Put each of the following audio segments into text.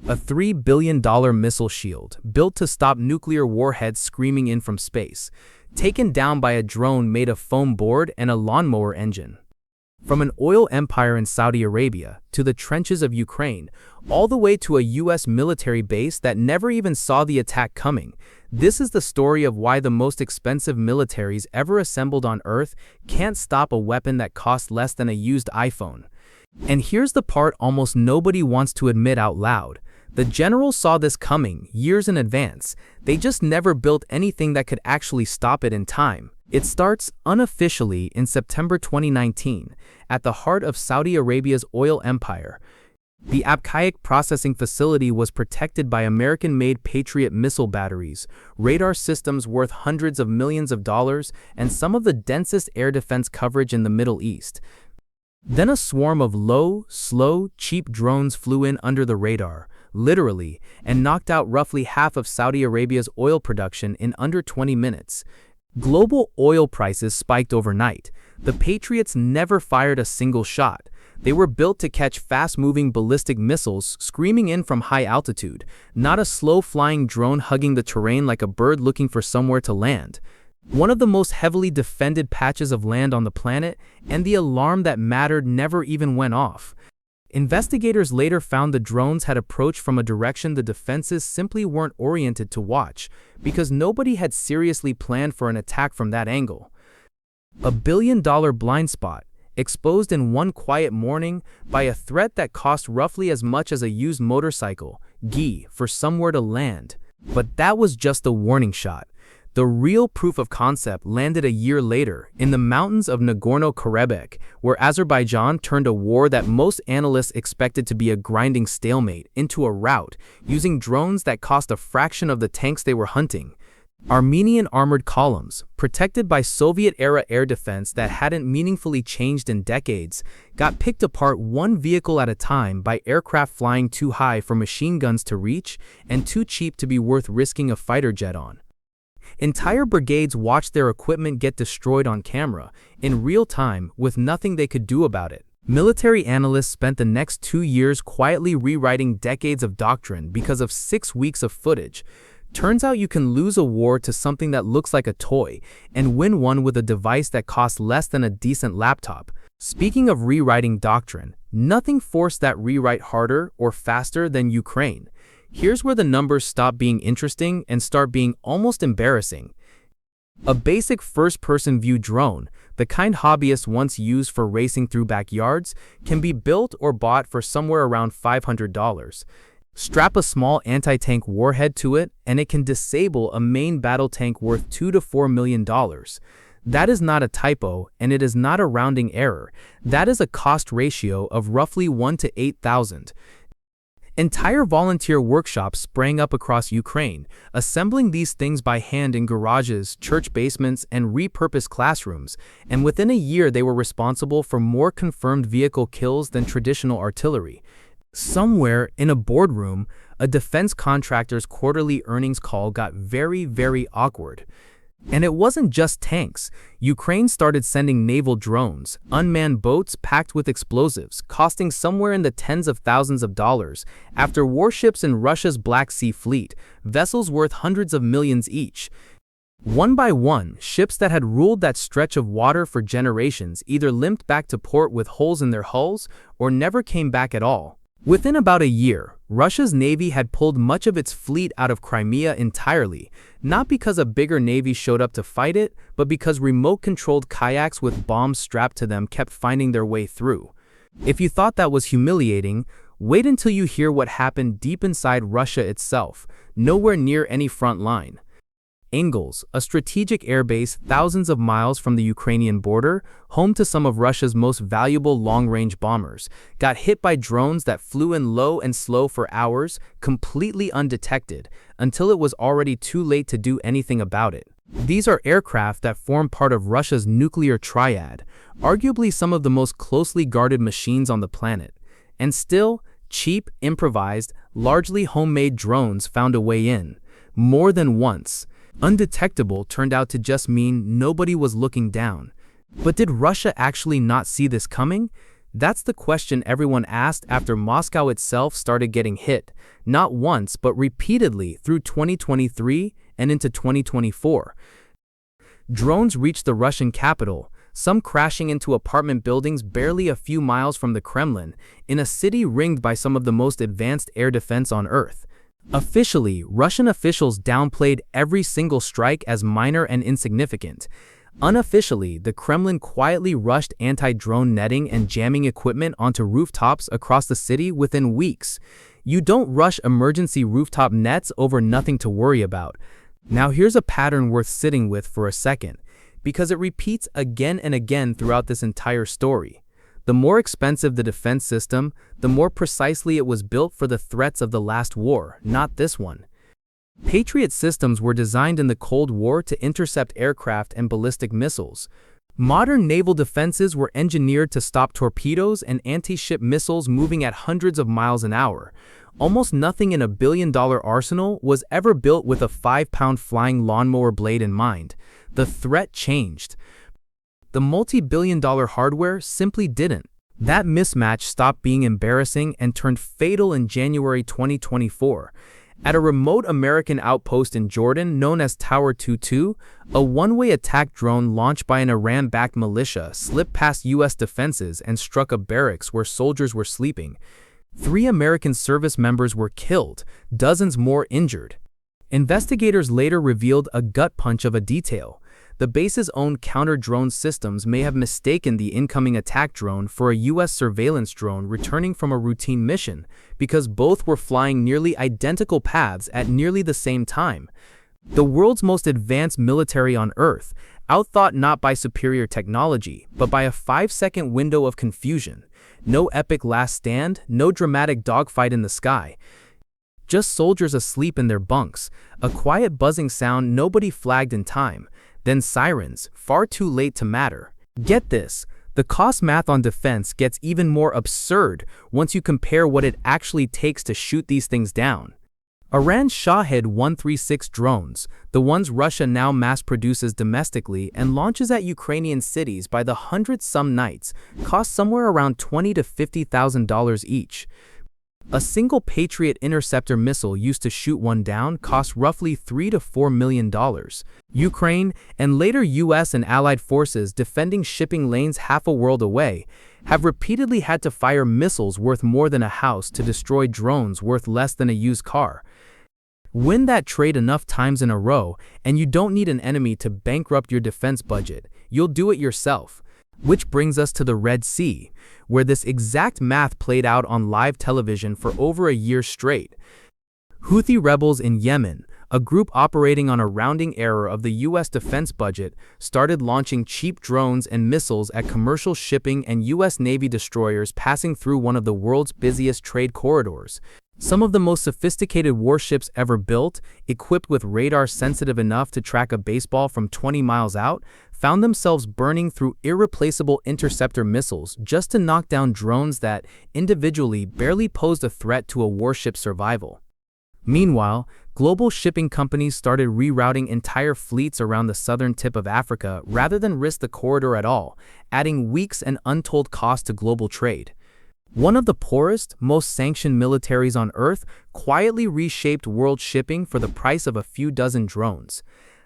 A $3 billion missile shield, built to stop nuclear warheads screaming in from space, taken down by a drone made of foam board and a lawnmower engine. From an oil empire in Saudi Arabia, to the trenches of Ukraine, all the way to a US military base that never even saw the attack coming, this is the story of why the most expensive militaries ever assembled on Earth can't stop a weapon that costs less than a used iPhone. And here's the part almost nobody wants to admit out loud. The generals saw this coming years in advance. They just never built anything that could actually stop it in time. It starts unofficially in September 2019, at the heart of Saudi Arabia's oil empire. The Abqaiq processing facility was protected by American-made Patriot missile batteries, radar systems worth hundreds of millions of dollars, and some of the densest air defense coverage in the Middle East. Then a swarm of low, slow, cheap drones flew in under the radar, literally, and knocked out roughly half of Saudi Arabia's oil production in under 20 minutes. Global oil prices spiked overnight. The Patriots never fired a single shot. They were built to catch fast-moving ballistic missiles screaming in from high altitude, not a slow-flying drone hugging the terrain like a bird looking for somewhere to land. One of the most heavily defended patches of land on the planet, and the alarm that mattered never even went off. Investigators later found the drones had approached from a direction the defenses simply weren't oriented to watch, because nobody had seriously planned for an attack from that angle. A billion-dollar blind spot, exposed in one quiet morning by a threat that cost roughly as much as a used motorcycle, for somewhere to land. But that was just a warning shot. The real proof of concept landed a year later in the mountains of Nagorno-Karabakh, where Azerbaijan turned a war that most analysts expected to be a grinding stalemate into a rout, using drones that cost a fraction of the tanks they were hunting. Armenian armored columns, protected by Soviet-era air defense that hadn't meaningfully changed in decades, got picked apart one vehicle at a time by aircraft flying too high for machine guns to reach and too cheap to be worth risking a fighter jet on. Entire brigades watched their equipment get destroyed on camera, in real time, with nothing they could do about it. Military analysts spent the next 2 years quietly rewriting decades of doctrine because of 6 weeks of footage. Turns out you can lose a war to something that looks like a toy, and win one with a device that costs less than a decent laptop. Speaking of rewriting doctrine, nothing forced that rewrite harder or faster than Ukraine. Here's where the numbers stop being interesting and start being almost embarrassing. A basic first-person view drone, the kind hobbyists once used for racing through backyards, can be built or bought for somewhere around $500. Strap a small anti-tank warhead to it, and it can disable a main battle tank worth $2 to $4 million. That is not a typo, and it is not a rounding error. That is a cost ratio of roughly 1 to 8,000. Entire volunteer workshops sprang up across Ukraine, assembling these things by hand in garages, church basements, and repurposed classrooms, and within a year they were responsible for more confirmed vehicle kills than traditional artillery. Somewhere in a boardroom, a defense contractor's quarterly earnings call got very, very awkward. And it wasn't just tanks. Ukraine started sending naval drones, unmanned boats packed with explosives, costing somewhere in the tens of thousands of dollars, after warships in Russia's Black Sea Fleet, vessels worth hundreds of millions each. One by one, ships that had ruled that stretch of water for generations either limped back to port with holes in their hulls or never came back at all. Within about a year, Russia's navy had pulled much of its fleet out of Crimea entirely, not because a bigger navy showed up to fight it, but because remote-controlled kayaks with bombs strapped to them kept finding their way through. If you thought that was humiliating, wait until you hear what happened deep inside Russia itself, nowhere near any front line. Engels, a strategic airbase thousands of miles from the Ukrainian border, home to some of Russia's most valuable long-range bombers, got hit by drones that flew in low and slow for hours, completely undetected, until it was already too late to do anything about it. These are aircraft that form part of Russia's nuclear triad, arguably some of the most closely guarded machines on the planet. And still, cheap, improvised, largely homemade drones found a way in. More than once. Undetectable turned out to just mean nobody was looking down. But did Russia actually not see this coming? That's the question everyone asked after Moscow itself started getting hit, not once but repeatedly through 2023 and into 2024. Drones reached the Russian capital, some crashing into apartment buildings barely a few miles from the Kremlin, in a city ringed by some of the most advanced air defense on Earth. Officially, Russian officials downplayed every single strike as minor and insignificant. Unofficially, the Kremlin quietly rushed anti-drone netting and jamming equipment onto rooftops across the city within weeks. You don't rush emergency rooftop nets over nothing to worry about. Now here's a pattern worth sitting with for a second, because it repeats again and again throughout this entire story. The more expensive the defense system, the more precisely it was built for the threats of the last war, not this one. Patriot systems were designed in the Cold War to intercept aircraft and ballistic missiles. Modern naval defenses were engineered to stop torpedoes and anti-ship missiles moving at hundreds of miles an hour. Almost nothing in a billion-dollar arsenal was ever built with a 5-pound flying lawnmower blade in mind. The threat changed. The multi-billion-dollar hardware simply didn't. That mismatch stopped being embarrassing and turned fatal in January 2024. At a remote American outpost in Jordan known as Tower 22, a one-way attack drone launched by an Iran-backed militia slipped past U.S. defenses and struck a barracks where soldiers were sleeping. 3 American service members were killed, dozens more injured. Investigators later revealed a gut punch of a detail. The base's own counter-drone systems may have mistaken the incoming attack drone for a U.S. surveillance drone returning from a routine mission, because both were flying nearly identical paths at nearly the same time. The world's most advanced military on Earth, outthought not by superior technology, but by a 5-second window of confusion. No epic last stand, no dramatic dogfight in the sky. Just soldiers asleep in their bunks, a quiet buzzing sound nobody flagged in time. Then sirens, far too late to matter. Get this, the cost math on defense gets even more absurd once you compare what it actually takes to shoot these things down. Iran's Shahed 136 drones, the ones Russia now mass produces domestically and launches at Ukrainian cities by the hundreds some nights, cost somewhere around $20,000 to $50,000 each. A single Patriot interceptor missile used to shoot one down cost roughly $3 to $4 million. Ukraine, and later US and allied forces defending shipping lanes half a world away, have repeatedly had to fire missiles worth more than a house to destroy drones worth less than a used car. Win that trade enough times in a row, and you don't need an enemy to bankrupt your defense budget. You'll do it yourself. Which brings us to the Red Sea, where this exact math played out on live television for over a year straight. Houthi rebels in Yemen, a group operating on a rounding error of the U.S. defense budget, started launching cheap drones and missiles at commercial shipping and U.S. Navy destroyers passing through one of the world's busiest trade corridors. Some of the most sophisticated warships ever built, equipped with radar sensitive enough to track a baseball from 20 miles out, found themselves burning through irreplaceable interceptor missiles just to knock down drones that, individually, barely posed a threat to a warship's survival. Meanwhile, global shipping companies started rerouting entire fleets around the southern tip of Africa rather than risk the corridor at all, adding weeks and untold cost to global trade. One of the poorest, most sanctioned militaries on Earth quietly reshaped world shipping for the price of a few dozen drones.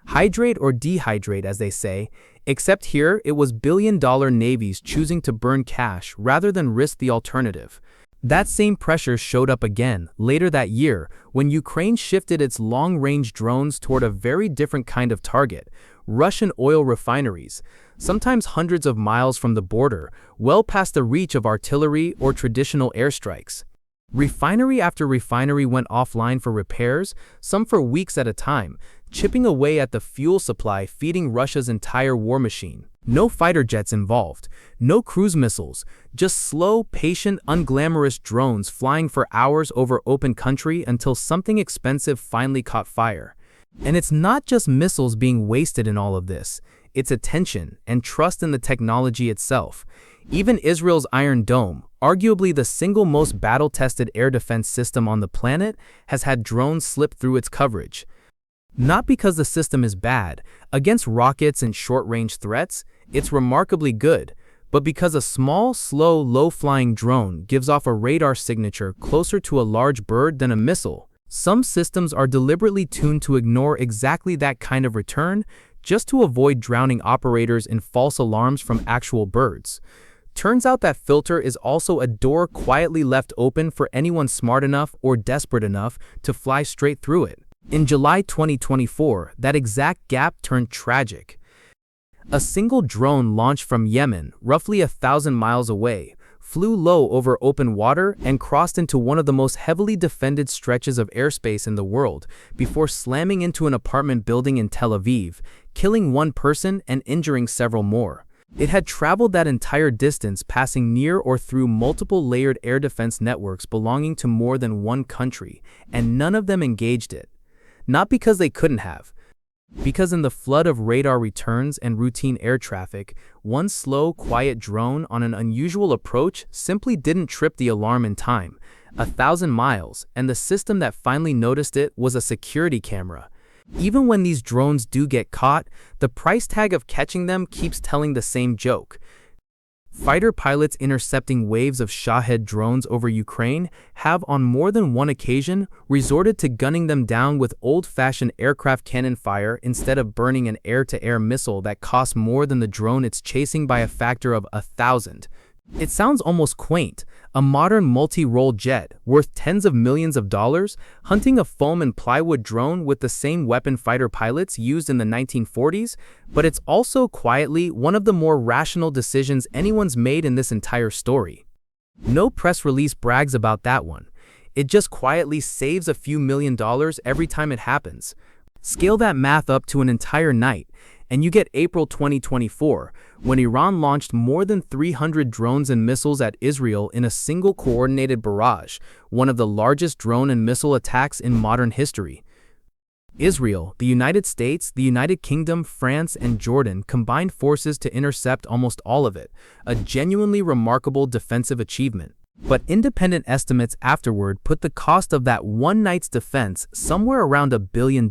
Hydrate or dehydrate, as they say, except here it was billion-dollar navies choosing to burn cash rather than risk the alternative. That same pressure showed up again later that year when Ukraine shifted its long-range drones toward a very different kind of target: Russian oil refineries, sometimes hundreds of miles from the border, well past the reach of artillery or traditional airstrikes. Refinery after refinery went offline for repairs, some for weeks at a time, chipping away at the fuel supply feeding Russia's entire war machine. No fighter jets involved, no cruise missiles, just slow, patient, unglamorous drones flying for hours over open country until something expensive finally caught fire. And it's not just missiles being wasted in all of this, it's attention and trust in the technology itself. Even Israel's Iron Dome, arguably the single most battle-tested air defense system on the planet, has had drones slip through its coverage. Not because the system is bad. Against rockets and short-range threats, it's remarkably good. but because a small, slow, low-flying drone gives off a radar signature closer to a large bird than a missile. Some systems are deliberately tuned to ignore exactly that kind of return, just to avoid drowning operators in false alarms from actual birds. Turns out that filter is also a door quietly left open for anyone smart enough or desperate enough to fly straight through it. In July 2024, that exact gap turned tragic. A single drone launched from Yemen, roughly 1,000 miles away, flew low over open water and crossed into one of the most heavily defended stretches of airspace in the world before slamming into an apartment building in Tel Aviv, killing one person and injuring several more. It had traveled that entire distance, passing near or through multiple layered air defense networks belonging to more than one country, and none of them engaged it. Not because they couldn't have. Because in the flood of radar returns and routine air traffic, one slow, quiet drone on an unusual approach simply didn't trip the alarm in time. 1,000 miles, and the system that finally noticed it was a security camera. Even when these drones do get caught, the price tag of catching them keeps telling the same joke. Fighter pilots intercepting waves of Shahed drones over Ukraine have on more than one occasion resorted to gunning them down with old-fashioned aircraft cannon fire instead of burning an air-to-air missile that costs more than the drone it's chasing by a factor of 1,000. It sounds almost quaint, a modern multi-role jet worth tens of millions of dollars hunting a foam and plywood drone with the same weapon fighter pilots used in the 1940s, but it's also quietly one of the more rational decisions anyone's made in this entire story. No press release brags about that one. It just quietly saves a few $1,000,000 every time it happens. Scale that math up to an entire night, and you get April 2024, when Iran launched more than 300 drones and missiles at Israel in a single coordinated barrage, one of the largest drone and missile attacks in modern history. Israel, the United States, the United Kingdom, France, and Jordan combined forces to intercept almost all of it, a genuinely remarkable defensive achievement. But independent estimates afterward put the cost of that one night's defense somewhere around $1 billion,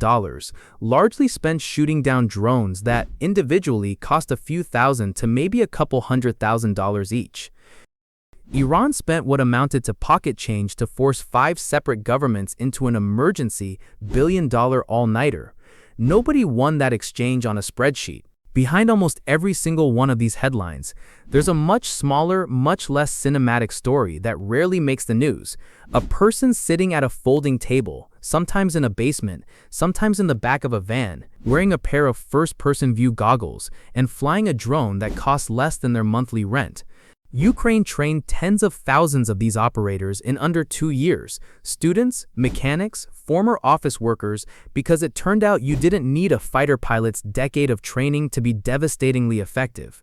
largely spent shooting down drones that individually cost a few thousand to maybe a couple $100,000 each. Iran spent what amounted to pocket change to force 5 separate governments into an emergency billion-dollar all-nighter. Nobody won that exchange on a spreadsheet. Behind almost every single one of these headlines, there's a much smaller, much less cinematic story that rarely makes the news. A person sitting at a folding table, sometimes in a basement, sometimes in the back of a van, wearing a pair of first-person view goggles, and flying a drone that costs less than their monthly rent. Ukraine trained tens of thousands of these operators in under 2 years, students, mechanics, former office workers, because it turned out you didn't need a fighter pilot's decade of training to be devastatingly effective.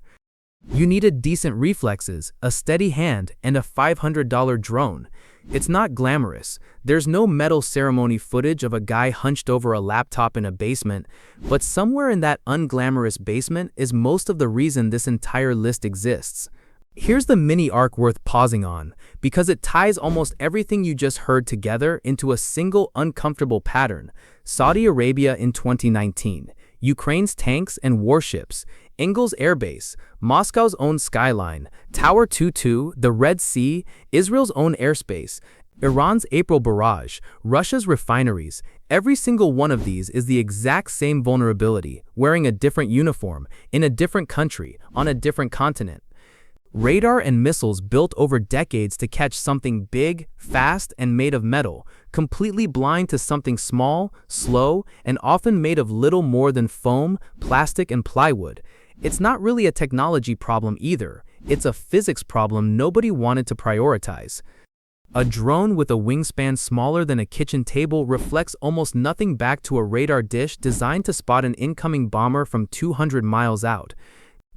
You needed decent reflexes, a steady hand, and a $500 drone. It's not glamorous. There's no medal ceremony footage of a guy hunched over a laptop in a basement, but somewhere in that unglamorous basement is most of the reason this entire list exists. Here's the mini arc worth pausing on, because it ties almost everything you just heard together into a single uncomfortable pattern. Saudi Arabia in 2019, Ukraine's tanks and warships, Engels Air Base, Moscow's own skyline, Tower 22, the Red Sea, Israel's own airspace, Iran's April barrage, Russia's refineries. Every single one of these is the exact same vulnerability, wearing a different uniform, in a different country, on a different continent. Radar and missiles built over decades to catch something big, fast, and made of metal, completely blind to something small, slow, and often made of little more than foam, plastic, and plywood. It's not really a technology problem either. It's a physics problem nobody wanted to prioritize. A drone with a wingspan smaller than a kitchen table reflects almost nothing back to a radar dish designed to spot an incoming bomber from 200 miles out.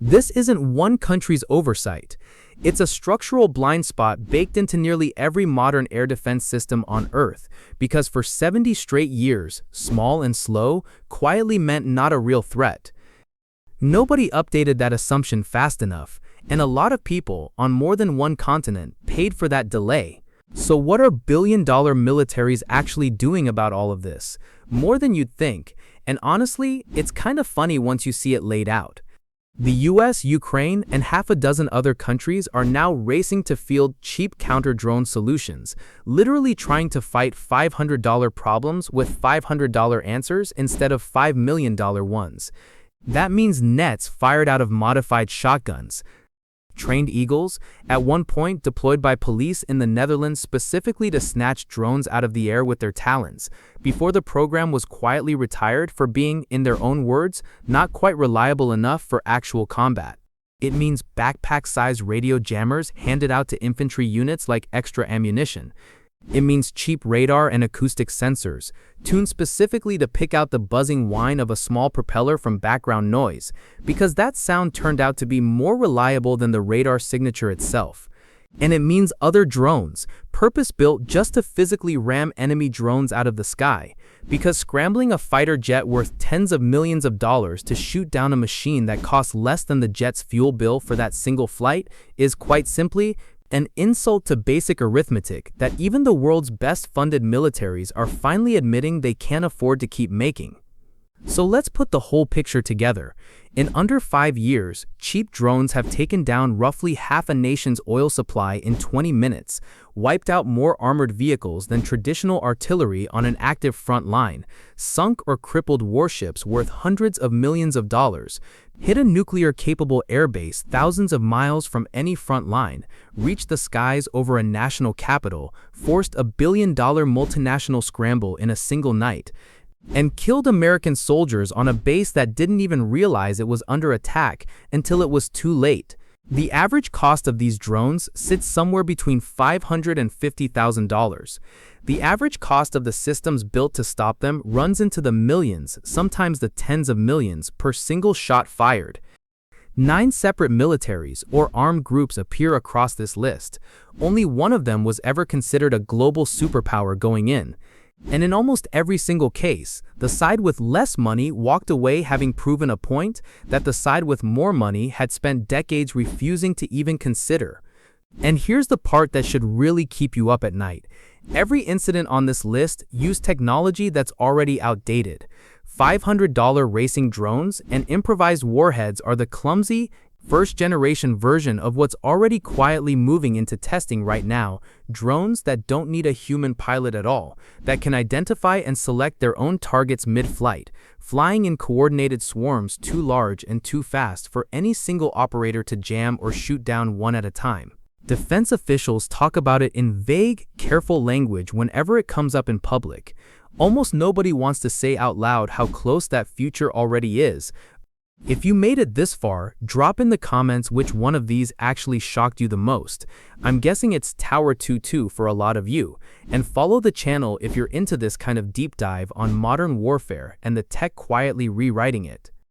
This isn't one country's oversight. It's a structural blind spot baked into nearly every modern air defense system on Earth, because for 70 straight years, small and slow quietly meant not a real threat. Nobody updated that assumption fast enough, and a lot of people on more than one continent paid for that delay. So what are billion-dollar militaries actually doing about all of this? More than you'd think, and honestly, it's kind of funny once you see it laid out. The US, Ukraine, and half a dozen other countries are now racing to field cheap counter-drone solutions, literally trying to fight $500 problems with $500 answers instead of $5 million ones. That means nets fired out of modified shotguns, trained eagles, at one point deployed by police in the Netherlands specifically to snatch drones out of the air with their talons, before the program was quietly retired for being, in their own words, not quite reliable enough for actual combat. It means backpack-sized radio jammers handed out to infantry units like extra ammunition. It means cheap radar and acoustic sensors, tuned specifically to pick out the buzzing whine of a small propeller from background noise, because that sound turned out to be more reliable than the radar signature itself. And it means other drones, purpose-built just to physically ram enemy drones out of the sky, because scrambling a fighter jet worth tens of millions of dollars to shoot down a machine that costs less than the jet's fuel bill for that single flight is, quite simply, an insult to basic arithmetic that even the world's best-funded militaries are finally admitting they can't afford to keep making. So let's put the whole picture together. In under 5 years, cheap drones have taken down roughly half a nation's oil supply in 20 minutes, wiped out more armored vehicles than traditional artillery on an active front line, sunk or crippled warships worth hundreds of millions of dollars, hit a nuclear-capable airbase thousands of miles from any front line, reached the skies over a national capital, forced a billion-dollar multinational scramble in a single night, and killed American soldiers on a base that didn't even realize it was under attack until it was too late. The average cost of these drones sits somewhere between $500,000 and $50,000. The average cost of the systems built to stop them runs into the millions, sometimes the tens of millions, per single shot fired. 9 separate militaries or armed groups appear across this list. Only one of them was ever considered a global superpower going in. And in almost every single case, the side with less money walked away having proven a point that the side with more money had spent decades refusing to even consider. And here's the part that should really keep you up at night. Every incident on this list used technology that's already outdated. $500 racing drones and improvised warheads are the clumsy, first-generation version of what's already quietly moving into testing right now, drones that don't need a human pilot at all, that can identify and select their own targets mid-flight, flying in coordinated swarms too large and too fast for any single operator to jam or shoot down one at a time. Defense officials talk about it in vague, careful language whenever it comes up in public. Almost nobody wants to say out loud how close that future already is. If you made it this far, drop in the comments which one of these actually shocked you the most. I'm guessing it's Tower 2-2 for a lot of you. And follow the channel if you're into this kind of deep dive on modern warfare and the tech quietly rewriting it.